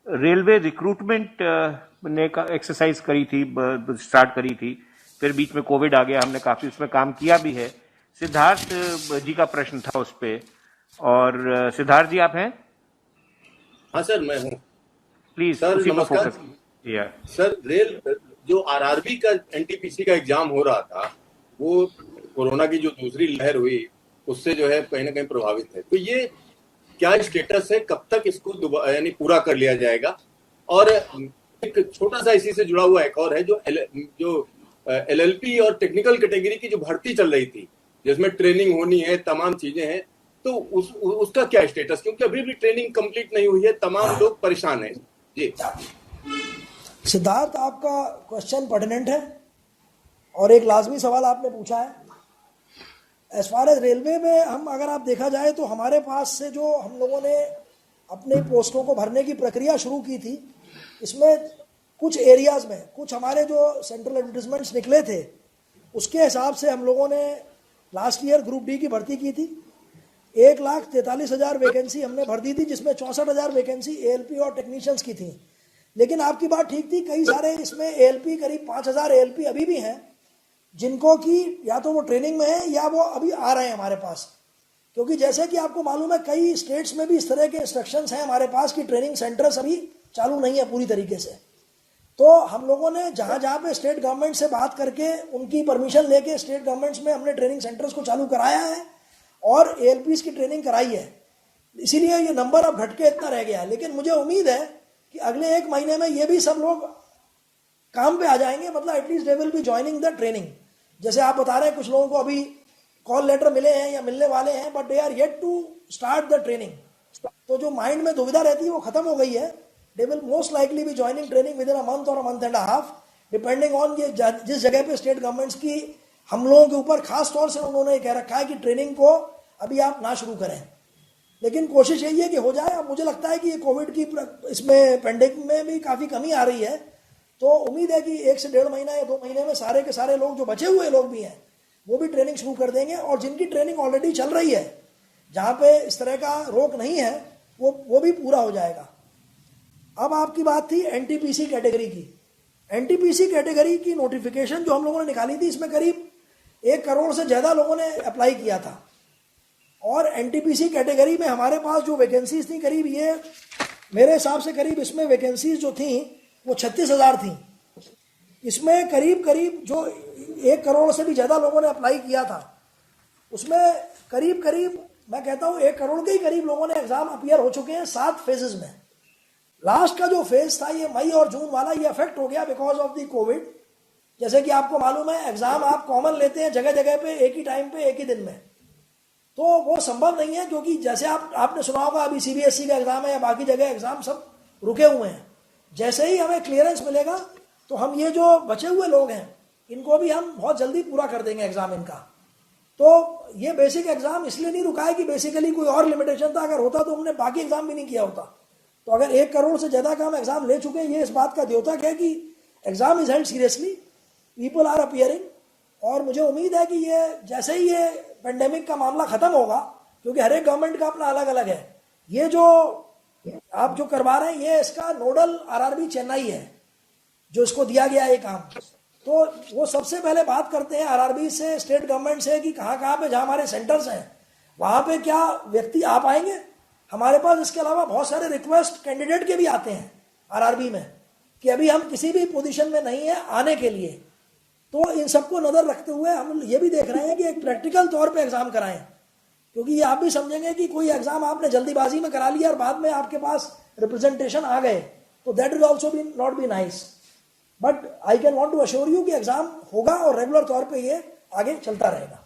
Railway recruitment ने का exercise करी थी, स्टार्ट करी थी, फिर बीच में कोविड आ गया, हमने काफी उसमें काम किया भी है। सिद्धार्थ जी का प्रश्न था उस पे, और सिद्धार्थ जी आप हैं? हाँ सर, मैं हूँ। प्लीज सर उसी पर नमस्कार। फोकस कीजिए। सर, जो आरआरबी का एनटीपीसी का एग्जाम हो रहा था, वो कोरोना की जो दूसरी लहर हुई उससे जो है कहीं ना कहीं प्रभावित है। तो ये क्या स्टेटस है, कब तक इसको यानी पूरा कर लिया जाएगा? और एक छोटा सा इसी से जुड़ा हुआ एक और है, जो एलएलपी और टेक्निकल कैटेगरी की जो भर्ती चल रही थी, जिसमें ट्रेनिंग होनी है, तमाम चीजें हैं, तो उसका क्या स्टेटस? क्योंकि अभी भी ट्रेनिंग कंप्लीट नहीं हुई है, तमाम लोग परेशान हैं जी। सिद्धार्थ, आपका क्वेश्चन पर्टिनेंट है और एक लाजमी सवाल आपने पूछा है। एज फार एज रेलवे में हम अगर आप देखा जाए तो हमारे पास से जो हम लोगों ने अपने पोस्टों को भरने की प्रक्रिया शुरू की थी, इसमें कुछ एरियाज में कुछ हमारे जो सेंट्रल एडवर्टिजमेंट्स निकले थे उसके हिसाब से हम लोगों ने लास्ट ईयर ग्रुप डी की भर्ती की थी। 1,43,000 वैकेंसी हमने भर दी थी, जिसमें 64,000 वैकेंसी एएलपी और टेक्नीशियंस की थी। लेकिन आपकी बात ठीक थी, कई सारे इसमें एएलपी, करीब 5,000 एएलपी अभी भी हैं जिनको कि या तो वो ट्रेनिंग में है या वो अभी आ रहे हैं हमारे पास। क्योंकि जैसे कि आपको मालूम है, कई स्टेट्स में भी इस तरह के इंस्ट्रक्शंस हैं हमारे पास कि ट्रेनिंग सेंटर्स अभी चालू नहीं है पूरी तरीके से। तो हम लोगों ने जहाँ जहाँ पे स्टेट गवर्नमेंट से बात करके उनकी परमिशन लेके स्टेट गवर्नमेंट्स में हमने ट्रेनिंग सेंटर्स को चालू कराया है और एएलपीज की ट्रेनिंग कराई है। इसीलिए ये नंबर अब घट के इतना रह गया है। लेकिन मुझे उम्मीद है कि अगले 1 महीने में ये भी सब लोग काम पे आ जाएंगे, मतलब at least they will be joining the training. जैसे आप बता रहे हैं कुछ लोगों को अभी कॉल लेटर मिले हैं या मिलने वाले हैं, but they are yet to start the training. तो जो माइंड में दुविधा रहती है वो खत्म हो गई है। They will most likely be joining training within a month और a month and a half, depending on ये जिस जगह पे स्टेट गवर्नमेंट्स की हम लोगों के ऊपर खास तौर से उन्होंने कह रखा है कि ट्रेनिंग को अभी आप ना शुरू करें। लेकिन कोशिश यही है कि हो जाए। अब मुझे लगता है कि ये कोविड की इसमें पेंडेमिक में भी काफ़ी कमी आ रही है, तो उम्मीद है कि 1 से 1.5 महीना या 2 महीने में सारे के सारे लोग, जो बचे हुए लोग भी हैं, वो भी ट्रेनिंग शुरू कर देंगे। और जिनकी ट्रेनिंग ऑलरेडी चल रही है, जहाँ पे इस तरह का रोक नहीं है, वो भी पूरा हो जाएगा। अब आपकी बात थी एनटीपीसी कैटेगरी की। एनटीपीसी कैटेगरी की नोटिफिकेशन जो हम लोगों ने निकाली थी, इसमें करीब 1 करोड़ से ज़्यादा लोगों ने अप्लाई किया था। और एनटीपीसी कैटेगरी में हमारे पास जो वैकेंसीज थी, करीब ये मेरे हिसाब से करीब इसमें वैकेंसीज जो थी वो 36,000 थी। इसमें करीब करीब जो 1 करोड़ से भी ज़्यादा लोगों ने अप्लाई किया था, उसमें करीब करीब मैं कहता हूँ 1 करोड़ के ही करीब लोगों ने एग्जाम अपीयर हो चुके हैं 7 फेजेस में। लास्ट का जो फेज था ये मई और जून वाला, ये अफेक्ट हो गया बिकॉज ऑफ द कोविड। जैसे कि आपको मालूम है, एग्जाम आप कॉमन लेते हैं जगह जगह पे, एक ही टाइम पे, एक ही दिन में, तो वो संभव नहीं है। क्योंकि जैसे आपने सुना होगा, अभी सीबीएसई का एग्जाम है या बाकी जगह एग्जाम सब रुके हुए हैं। जैसे ही हमें क्लियरेंस मिलेगा तो हम ये जो बचे हुए लोग हैं इनको भी हम बहुत जल्दी पूरा कर देंगे एग्जाम इनका। तो ये बेसिक एग्जाम इसलिए नहीं रुका है कि बेसिकली कोई और लिमिटेशन था। अगर होता तो हमने बाकी एग्जाम भी नहीं किया होता। तो अगर 1 करोड़ से ज्यादा का हम एग्जाम ले चुके हैं, ये इस बात का द्योतक है कि exam is held seriously, people are appearing. और मुझे उम्मीद है कि ये जैसे ही ये पेंडेमिक का मामला खत्म होगा, क्योंकि हर एक गवर्नमेंट का अपना अलग अलग है, ये जो आप जो करवा रहे हैं, ये इसका नोडल आरआरबी चेन्नई है जो इसको दिया गया है काम। तो वो सबसे पहले बात करते हैं आरआरबी से, स्टेट गवर्नमेंट से, कि कहाँ कहाँ पे जहाँ हमारे सेंटर्स हैं वहाँ पे क्या व्यक्ति आ पाएंगे हमारे पास। इसके अलावा बहुत सारे रिक्वेस्ट कैंडिडेट के भी आते हैं आरआरबी में कि अभी हम किसी भी पोजीशन में नहीं है आने के लिए। तो इन सबको नज़र रखते हुए हम ये भी देख रहे हैं कि एक प्रैक्टिकल तौर पे एग्जाम कराएं, क्योंकि ये आप भी समझेंगे कि कोई एग्जाम आपने जल्दीबाजी में करा लिया और बाद में आपके पास रिप्रेजेंटेशन आ गए, तो that will also be not be nice. But I can want to assure you कि एग्जाम होगा और रेगुलर तौर पर ये आगे चलता रहेगा।